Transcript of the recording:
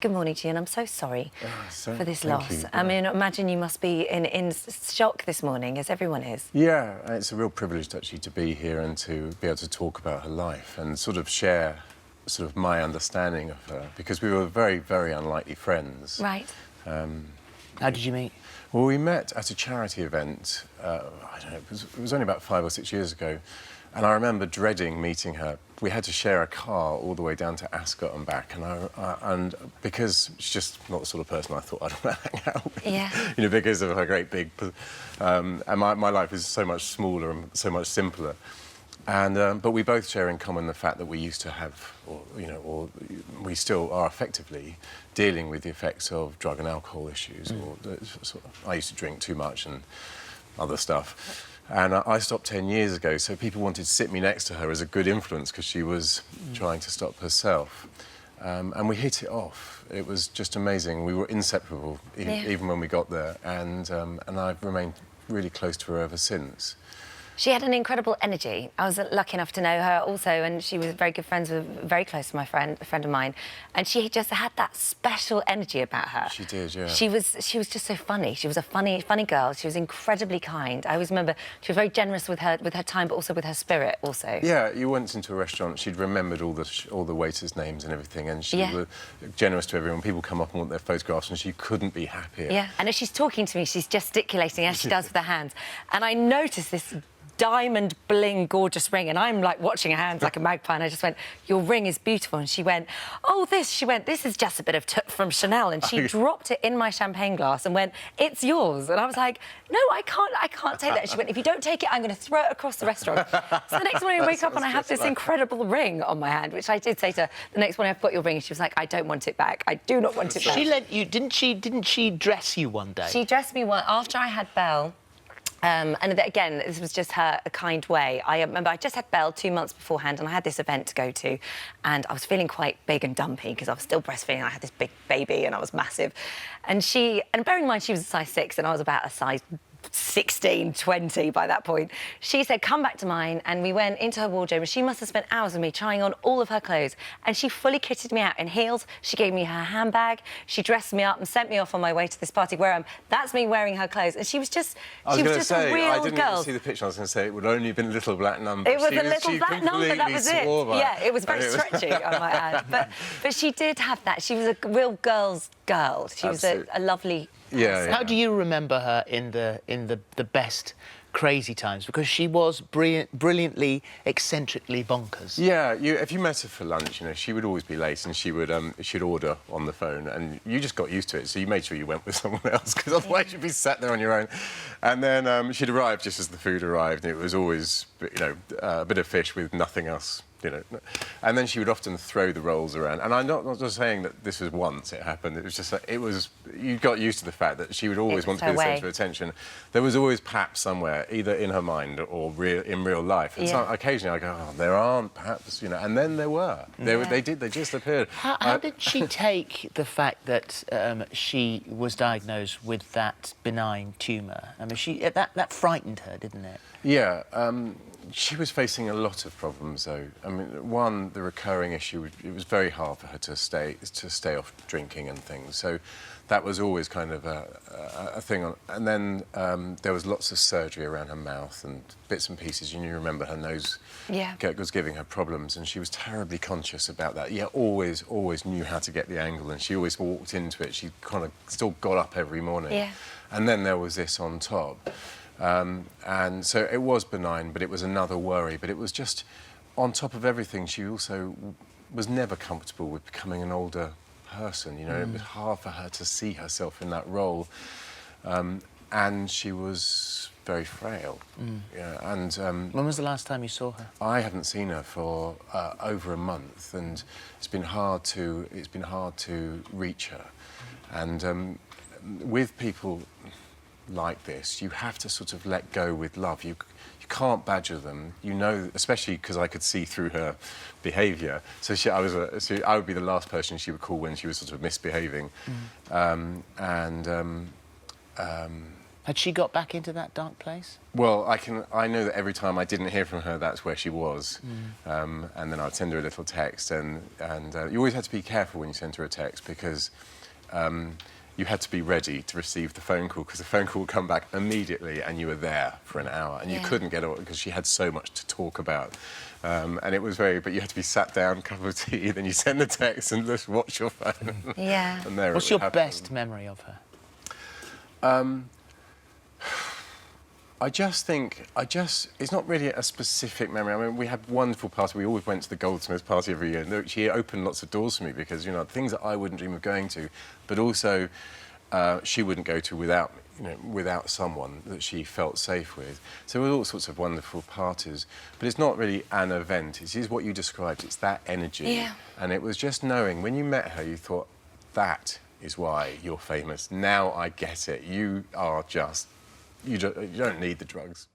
Good morning to you, and I'm so sorry for this thank loss. you. I mean, imagine you must be in shock this morning, as everyone is. Yeah, it's a real privilege actually to be here and to be able to talk about her life and sort of share sort of my understanding of her, because we were very, very unlikely friends. Right. How did you meet? Well, we met at a charity event, I don't know, it was only about 5 or 6 years ago, and I remember dreading meeting her. We had to share a car all the way down to Ascot and back, and because she's just not the sort of person I thought I'd want to hang out with, Yeah. you know, because of her great big... and my life is so much smaller and so much simpler. And, but we both share in common the fact that we used to have, or we still are effectively dealing with the effects of drug and alcohol issues. I used to drink too much and other stuff. And I stopped 10 years ago, so people wanted to sit me next to her as a good influence because she was trying to stop herself. And we hit it off. It was just amazing. We were inseparable, even when we got there. And I've remained really close to her ever since. She had an incredible energy. I was lucky enough to know her also, and she was very good friends with, very close to my friend, a friend of mine, and she just had that special energy about her. She did, yeah. She was just so funny. She was a funny girl. She was incredibly kind. I always remember she was very generous with her time, but also with her spirit also. Yeah, you went into a restaurant, she'd remembered all the waiters' names and everything, and she was generous to everyone. People come up and want their photographs, and she couldn't be happier. Yeah, and as she's talking to me, she's gesticulating as she does with her hands, and I noticed this diamond bling gorgeous ring, and I'm like watching her hands like a magpie, and I just went, your ring is beautiful. And she went, oh, this is just a bit of from Chanel, and she dropped it in my champagne glass and went, it's yours. And I was like, no, I can't take that. And she went, if you don't take it, I'm going to throw it across the restaurant. So the next morning I wake up and I have this incredible ring on my hand, which I did say to her the next morning, I've got your ring, and she was like, I don't want it back. I do not want it back. She let you, didn't she dress you one day? She dressed me after I had Belle. And again, this was just her a kind way. I remember I just had Belle 2 months beforehand, and I had this event to go to, and I was feeling quite big and dumpy because I was still breastfeeding. I had this big baby and I was massive. And bearing in mind she was a size 6 and I was about a size 16, 20 by that point, she said, come back to mine, and we went into her wardrobe, and she must have spent hours with me trying on all of her clothes, and she fully kitted me out in heels. She gave me her handbag, she dressed me up and sent me off on my way to this party where that's me wearing her clothes, and she was just a real girl. I didn't even see the picture. I was going to say it would only have been a little black number. It was a little black number, that was it. Yeah, it was very stretchy, I might add. But she did have that. She was a real girl's girl. She was a lovely... Yeah. How do you remember her in the best crazy times? Because she was brilliantly, eccentrically bonkers. Yeah, if you met her for lunch, you know, she would always be late, and she would she'd order on the phone, and you just got used to it, so you made sure you went with someone else, because otherwise you'd be sat there on your own. And then she'd arrive just as the food arrived, and it was always, you know, a bit of fish with nothing else. You know, and then she would often throw the rolls around. And I'm not just saying that this was once it happened. It was just that you got used to the fact that she would always want to be the centre of attention. There was always perhaps somewhere, either in her mind or in real life. And so occasionally I go, oh, there aren't perhaps, you know. And then there were. They just appeared. How did she take the fact that she was diagnosed with that benign tumour? I mean, that frightened her, didn't it? Yeah. She was facing a lot of problems, though. I mean, one, the recurring issue, it was very hard for her to stay off drinking and things. So that was always kind of a thing. And then there was lots of surgery around her mouth and bits and pieces. You remember her nose was giving her problems, and she was terribly conscious about that. Yeah, always knew how to get the angle, and she always walked into it. She kind of still got up every morning. Yeah. And then there was this on top. And so it was benign, but it was another worry. But it was just, on top of everything, she also was never comfortable with becoming an older person. You know, it was hard for her to see herself in that role. And she was very frail. Yeah, and when was the last time you saw her? I haven't seen her for over a month, and it's been hard to reach her. And with people like this, you have to sort of let go with love. You can't badger them, you know, especially because I could see through her behaviour. So I would be the last person she would call when she was sort of misbehaving. Had she got back into that dark place? Well, I know that every time I didn't hear from her, that's where she was. And then I'd send her a little text, and you always had to be careful when you sent her a text, because you had to be ready to receive the phone call, because the phone call would come back immediately and you were there for an hour, and you couldn't get it because she had so much to talk about. And it was but you had to be sat down, cup of tea, then you send the text and just watch your phone. Yeah. And there What's it your happened. best memory of her? I just think, it's not really a specific memory. I mean, we had wonderful parties. We always went to the Goldsmiths party every year. And she opened lots of doors for me because, you know, things that I wouldn't dream of going to, but also she wouldn't go to without someone that she felt safe with. So there were all sorts of wonderful parties. But it's not really an event. It is what you described. It's that energy. Yeah. And it was just knowing, when you met her, you thought, that is why you're famous. Now I get it. You are just... You don't need the drugs.